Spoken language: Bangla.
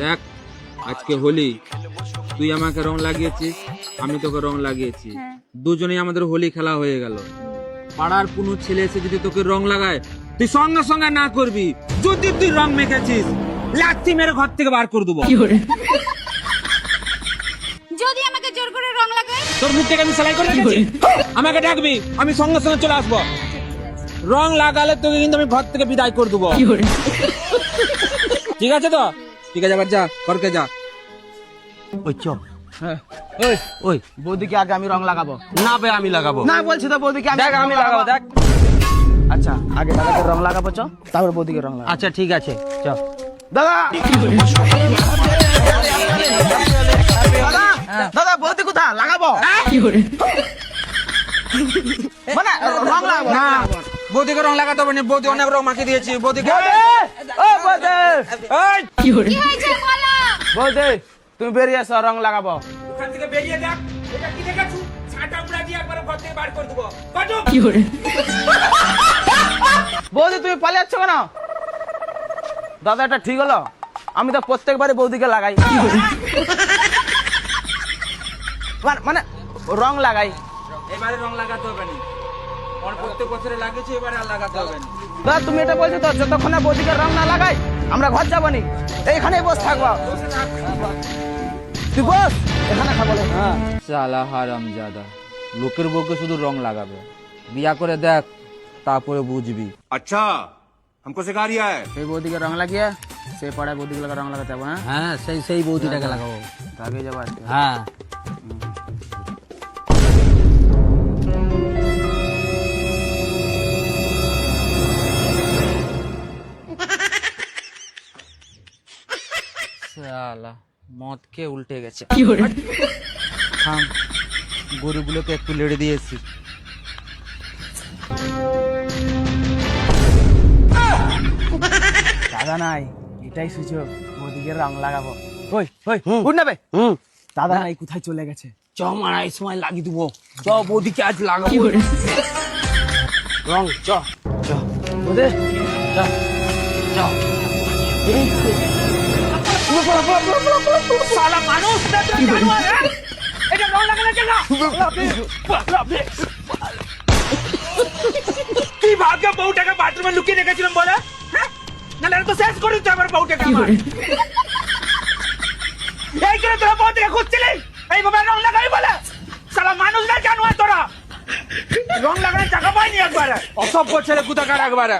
দেখ আজকে হোলি, তুই আমাকে রং লাগিয়েছিস, আমি তোকে রং লাগিয়েছি, দুজনেই আমাদের হোলি খেলা হয়ে গেল। পাড়ার কোনো ছেলে এসে যদি তোকে রং লাগায় তুই সঙ্গে সঙ্গে না করবি। যদি তুই রং মেখেছিস লাথি মেরে ঘর থেকে বার করে দেবো। যদি আমাকে জোর করে রং লাগায়, তোর মুখ থেকে আমি সেলাই করে রেখেছি, আমাকে ডাকবি, আমি সঙ্গে সঙ্গে চলে আসবো। রং লাগালে তোকে কিন্তু আমি ঘর থেকে বিদায় করে দেবো। ঠিক আছে তো? ঠিক আছে, এবার যা ঘরকে যা। ওই চ হ্যাঁ ওই ওই বৌদিকে আগে আমি রং লাগাবো। না ভাই আমি লাগাবো। না বলছি তো বৌদিকে দেখ আমি লাগাবো দেখ। আচ্ছা আগে দাদাকে রং লাগাবো চ, তারপর বৌদিকে রং লাগাবো। আচ্ছা ঠিক আছে চ। দাদা দাদা বৌদি কোথা লাগাবো? মানে রং লাগাবো না, বৌদিকে রং লাগাতে হবে না, বৌদি অনেক রং মাখিয়ে দিয়েছি বৌদিকে। ও বৌদি এই, কি হয়েছে বলো? বৌদি তুমি বেরিয়ে এসো, রং লাগাবো। ওখান থেকে বেরিয়ে দেখ, এটা কি দেখাচ্ছু? ছাটা উড়া দিয়ে একবার ঘর থেকে বার করে দেবো। কটক! বৌদি তুমি পালিয়ে যাচ্ছ কেন? দাদা এটা ঠিক হলো? আমি তো প্রত্যেকবারই বৌদিকে লাগাই, মানে রং লাগাই। এবারে রং লাগাতে হবে না, ওর প্রত্যেক বছরে লাগিয়েছি, এবারে আর লাগাতে হবে না। দাদা তুমি এটা বলছো তো যতক্ষণ না বৌদিকে রং না লাগাই আমরা ঘর যাবো নি, এইখানেই বসে থাকবো। তুই বস, এখানে খাবো। হ্যাঁ শালা হারামজাদা, লোকের বউকে শুধু রং লাগাবে। বিয়া করে দেখ, তারপরে বুঝবি। अच्छा हमको सिखा रिया है। সেই বৌদিকে রং লাগিয়ে সেই পাড়ায় বৌদিগুলোকে রং লাগাতে যাবো। হ্যাঁ হ্যাঁ সেই সেই বৌদিটাকে লাগাবো। আগে যাবো আজকে। হ্যাঁ শালা মদ খেয়ে উল্টে গেছে। থাম, গরুগুলোকে একটু লেড়ে দিয়েছি। দাদা নাই, এটাই সুযোগ, বৌদিকে রং লাগাবো। ওই ওই উঠ না বে। দাদা নাই, কোথায় চলে গেছে? চ মারা এই সময় লাগিয়ে দেবো। চ বৌদিকে আজ লাগাবো রং। চ চ বৌদি চ চ। শালা মানুষ না তুই জানোয়ার, হ্যাঁ? এটা রং লাগানোর জন্য তুই ভাগ্য বউটাকে বাথরুমে লুকিয়ে রেখেছিলাম বলে, হ্যাঁ? নাহলে এটা তো শেষ করে দিতে আমার বউটাকে আমার। এই করে তোরা বউটাকে খুঁজছিলি এইভাবে রং লাগাই বলে? শালা মানুষ না জানোয়ার তোরা, রং লাগানোর টাকা পাইনি একবারে। অসভ্য ছেলে কোথাকার একবারে।